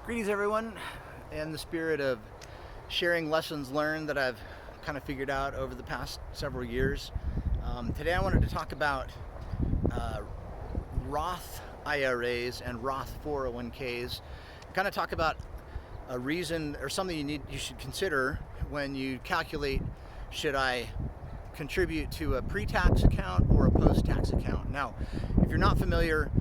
Greetings everyone, in the spirit of sharing lessons learned that I've kind of figured out over the past several years. Today I wanted to talk about Roth IRAs and Roth 401ks, kind of talk about a reason or something you should consider when you calculate, should I contribute to a pre-tax account or a post-tax account. Now, if you're not familiar,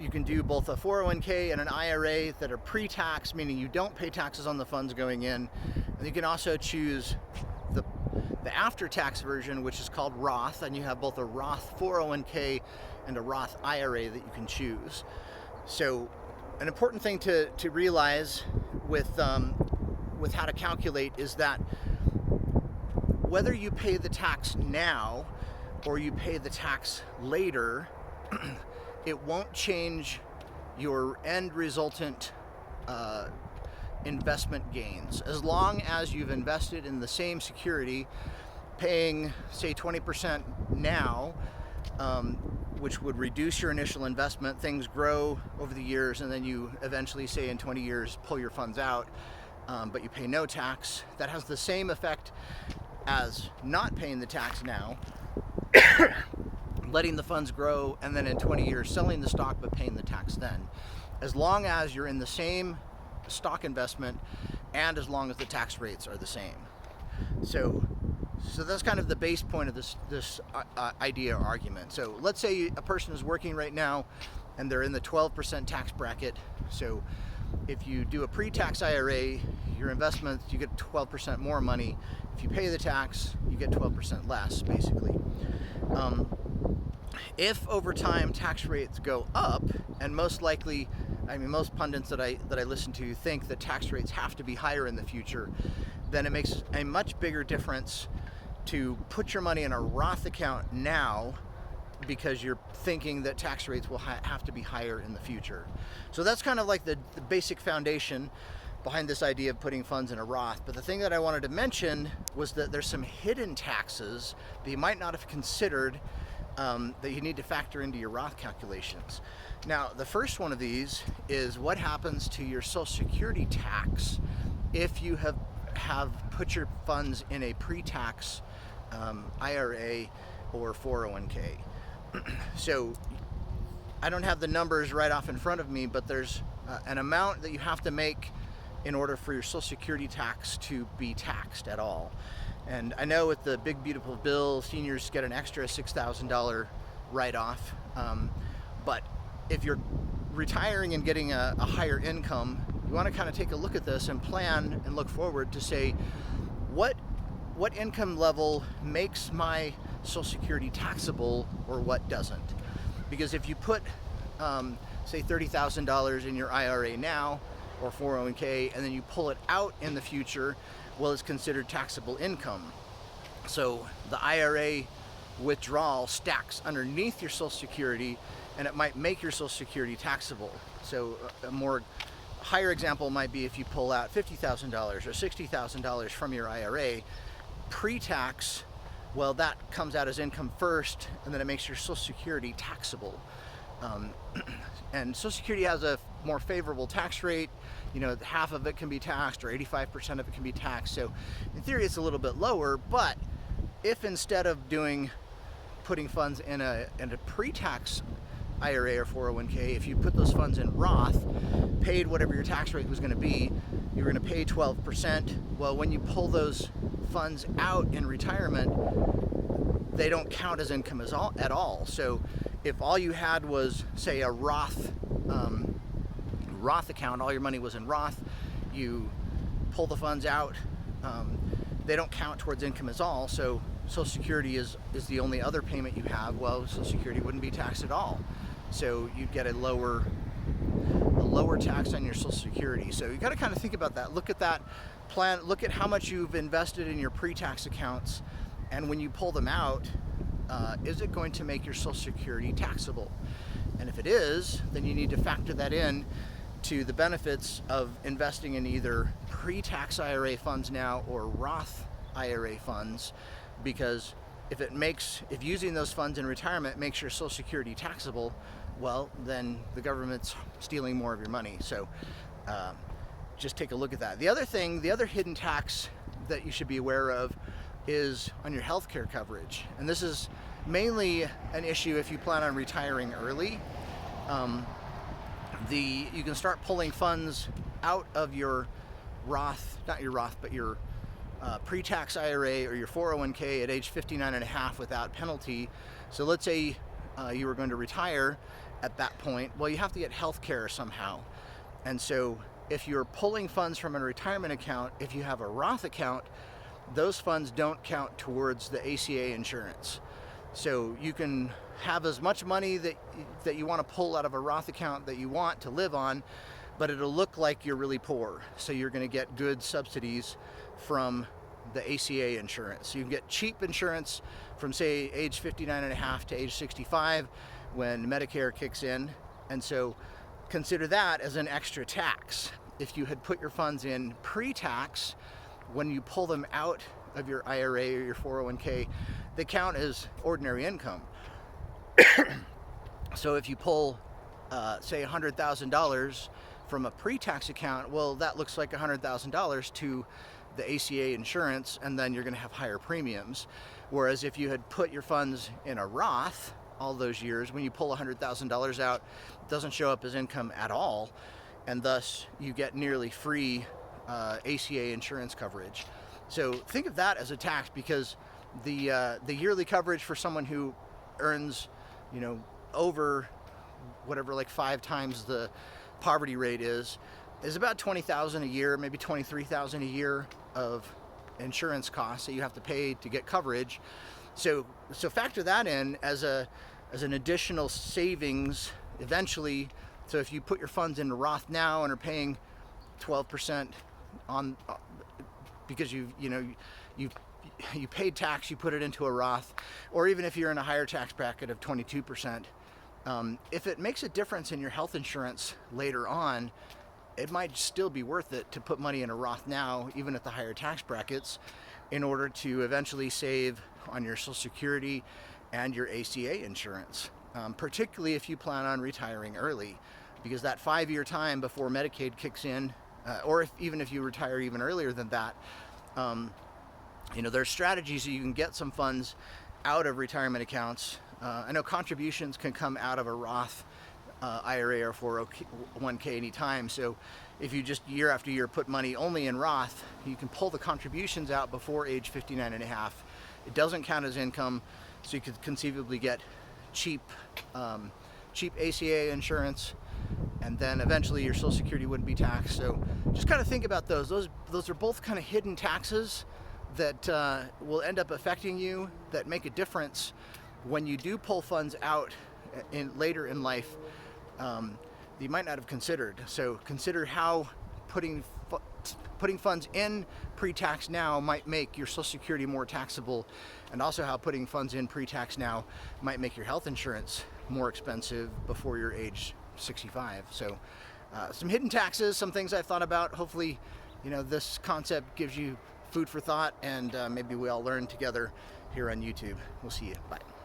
you can do both a 401k and an IRA that are pre-tax, meaning you don't pay taxes on the funds going in. And you can also choose the after-tax version, which is called Roth, and you have both a Roth 401k and a Roth IRA that you can choose. So an important thing to realize with how to calculate is that whether you pay the tax now or you pay the tax later, it won't change your end resultant investment gains. As long as you've invested in the same security, paying say 20% now, which would reduce your initial investment. Things grow over the years, and then you eventually, say in 20 years, pull your funds out, but you pay no tax. That has the same effect as not paying the tax now, letting the funds grow, and then in 20 years selling the stock but paying the tax then. As long as you're in the same stock investment and as long as the tax rates are the same. So that's kind of the base point of this idea or argument. So let's say a person is working right now and they're in the 12% tax bracket. So if you do a pre-tax IRA, your investments, you get 12% more money. If you pay the tax, you get 12% less, basically. If over time tax rates go up, and most likely, I mean, most pundits that I listen to think that tax rates have to be higher in the future, then it makes a much bigger difference to put your money in a Roth account now, because you're thinking that tax rates will have to be higher in the future. So that's kind of like the basic foundation behind this idea of putting funds in a Roth. But the thing that I wanted to mention was that there's some hidden taxes that you might not have considered, that you need to factor into your Roth calculations. Now, the first one of these is what happens to your Social Security tax if you have put your funds in a pre-tax IRA or 401k. So I don't have the numbers right off in front of me, but there's an amount that you have to make in order for your Social Security tax to be taxed at all. And I know with the big beautiful bill, seniors get an extra $6,000 write-off, but if you're retiring and getting a higher income, you want to kind of take a look at this and plan and look forward to say, what income level makes my Social Security taxable or what doesn't? Because if you put say $30,000 in your IRA now or 401k, and then you pull it out in the future, well, it's considered taxable income. So the IRA withdrawal stacks underneath your Social Security, and it might make your Social Security taxable. So a more higher example might be if you pull out $50,000 or $60,000 from your IRA pre-tax. Well, that comes out as income first, and then it makes your Social Security taxable. And Social Security has a more favorable tax rate. You know, half of it can be taxed, or 85% of it can be taxed. So in theory, it's a little bit lower. But if instead of putting funds in a pre-tax IRA or 401k, if you put those funds in Roth, paid whatever your tax rate was going to be, you're going to pay 12%. Well, when you pull those funds out in retirement, they don't count as income at all. So if all you had was, say, a Roth account, all your money was in Roth, you pull the funds out, they don't count towards income at all. So Social Security is the only other payment you have. Well, Social Security wouldn't be taxed at all. So you'd get a lower tax on your Social Security. So you got to kind of think about that. Look at that plan. Look at how much you've invested in your pre-tax accounts, and when you pull them out, is it going to make your Social Security taxable? And if it is, then you need to factor that in to the benefits of investing in either pre-tax IRA funds now or Roth IRA funds, because if using those funds in retirement makes your Social Security taxable, well, then the government's stealing more of your money. So just take a look at that. The other thing, the other hidden tax that you should be aware of is on your healthcare coverage. And this is mainly an issue if you plan on retiring early. You can start pulling funds out of your ROTH, not your ROTH, but your pre-tax IRA or your 401k at age 59 and a half without penalty. So let's say you were going to retire at that point. Well, you have to get health care somehow. And so if you're pulling funds from a retirement account, if you have a ROTH account, those funds don't count towards the ACA insurance. So you can have as much money that you want to pull out of a ROTH account that you want to live on, but it'll look like you're really poor. So you're going to get good subsidies from the ACA insurance. So you can get cheap insurance from, say, age 59 and a half to age 65 when Medicare kicks in. And so consider that as an extra tax. If you had put your funds in pre-tax, when you pull them out of your IRA or your 401k, they count as ordinary income. So if you pull, say, $100,000 from a pre-tax account, well, that looks like $100,000 to the ACA insurance, and then you're going to have higher premiums. Whereas if you had put your funds in a ROTH all those years, when you pull $100,000 out, it doesn't show up as income at all, and thus you get nearly free ACA insurance coverage. So think of that as a tax, because the yearly coverage for someone who earns, over whatever, like 5 times the poverty rate is about $20,000 a year, maybe $23,000 a year of insurance costs that you have to pay to get coverage. So factor that in as an additional savings eventually. So if you put your funds into Roth now and are paying 12% on, because you paid tax, you put it into a Roth, or even if you're in a higher tax bracket of 22%, if it makes a difference in your health insurance later on, it might still be worth it to put money in a Roth now, even at the higher tax brackets, in order to eventually save on your Social Security and your ACA insurance, particularly if you plan on retiring early, because that 5-year time before Medicaid kicks in, or even if you retire even earlier than that, there's strategies so you can get some funds out of retirement accounts. I know contributions can come out of a Roth IRA or 401k anytime. So if you just year after year put money only in Roth, you can pull the contributions out before age 59 and a half. It doesn't count as income, so you could conceivably get cheap ACA insurance, and then eventually your Social Security wouldn't be taxed. So just kind of think about those. Those are both kind of hidden taxes that will end up affecting you, that make a difference when you do pull funds out later in life. You might not have considered. So consider how putting funds in pre-tax now might make your Social Security more taxable, and also how putting funds in pre-tax now might make your health insurance more expensive before you're age 65. So some hidden taxes, some things I've thought about. Hopefully, this concept gives you food for thought, and maybe we all learn together here on YouTube. We'll see you. Bye.